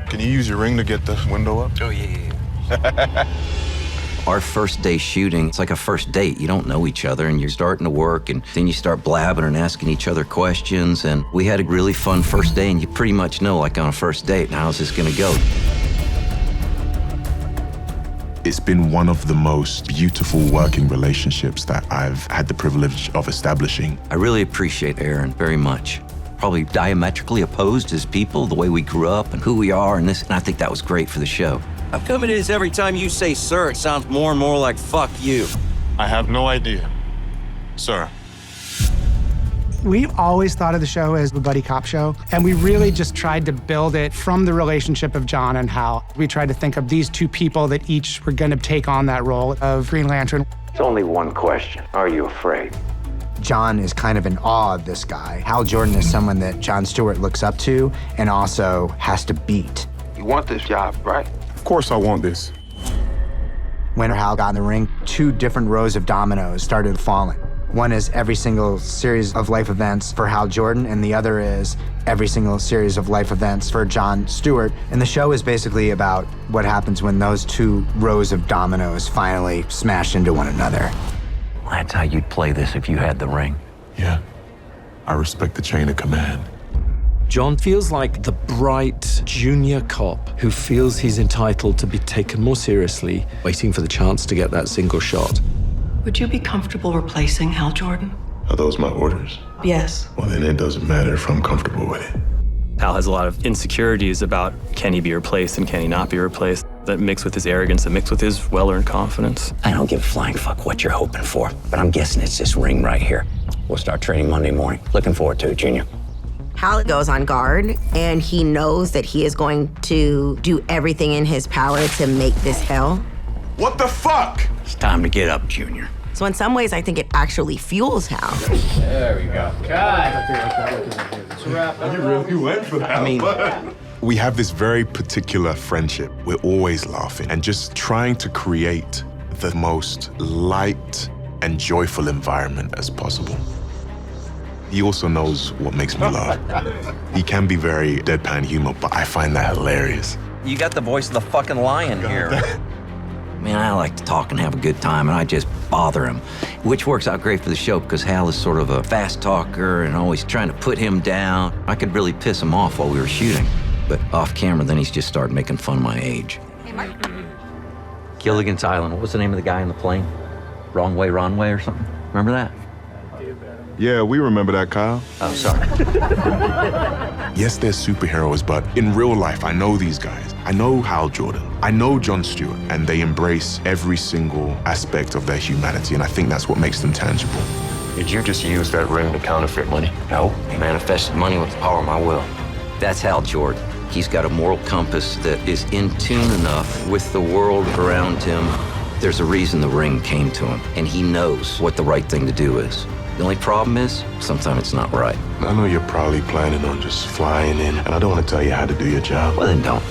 Can you use your ring to get the window up? Oh, yeah. Our first day shooting, it's like a first date. You don't know each other, and you're starting to work, and then you start blabbing and asking each other questions, and we had a really fun first day, and you pretty much know, like on a first date, how's this gonna go? It's been one of the most beautiful working relationships that I've had the privilege of establishing. I really appreciate Aaron very much. Probably diametrically opposed as people, the way we grew up and who we are and this, and I think that was great for the show. I'm coming to this every time you say sir, it sounds more and more like fuck you. I have no idea. Sir. We've always thought of the show as a buddy cop show, and we really just tried to build it from the relationship of John and Hal. We tried to think of these two people that each were gonna take on that role of Green Lantern. It's only one question. Are you afraid? John is kind of in awe of this guy. Hal Jordan is someone that John Stewart looks up to and also has to beat. You want this job, right? Of course I want this. When Hal got in the ring, two different rows of dominoes started falling. One is every single series of life events for Hal Jordan, and the other is every single series of life events for John Stewart. And the show is basically about what happens when those two rows of dominoes finally smash into one another. That's how you'd play this if you had the ring. Yeah, I respect the chain of command. John feels like the bright junior cop who feels he's entitled to be taken more seriously, waiting for the chance to get that single shot. Would you be comfortable replacing Hal Jordan? Are those my orders? Yes. Well, then it doesn't matter if I'm comfortable with it. Hal has a lot of insecurities about can he be replaced and can he not be replaced, that mix with his arrogance, that mix with his well-earned confidence. I don't give a flying fuck what you're hoping for, but I'm guessing it's this ring right here. We'll start training Monday morning. Looking forward to it, Junior. Hal goes on guard, and he knows that he is going to do everything in his power to make this hell. What the fuck? It's time to get up, Junior. So in some ways, I think it actually fuels Hal. There we go. You went for that. I mean, we have this very particular friendship. We're always laughing and just trying to create the most light and joyful environment as possible. He also knows what makes me laugh. He can be very deadpan humor, but I find that hilarious. You got the voice of the fucking lion here. Man, I like to talk and have a good time, and I just bother him, which works out great for the show because Hal is sort of a fast talker and always trying to put him down. I could really piss him off while we were shooting, but off camera, then he's just started making fun of my age. Hey, Mike. Gilligan's Island, what was the name of the guy in the plane? Wrong Way, Ronway or something? Remember that? Yeah, we remember that, Kyle. Oh, sorry. Yes, they're superheroes, but in real life, I know these guys. I know Hal Jordan. I know John Stewart, and they embrace every single aspect of their humanity, and I think that's what makes them tangible. Did you just use that ring to counterfeit money? No, I manifested money with the power of my will. That's Hal Jordan. He's got a moral compass that is in tune enough with the world around him. There's a reason the ring came to him, and he knows what the right thing to do is. The only problem is, sometimes it's not right. I know you're probably planning on just flying in, and I don't want to tell you how to do your job. Well, then don't.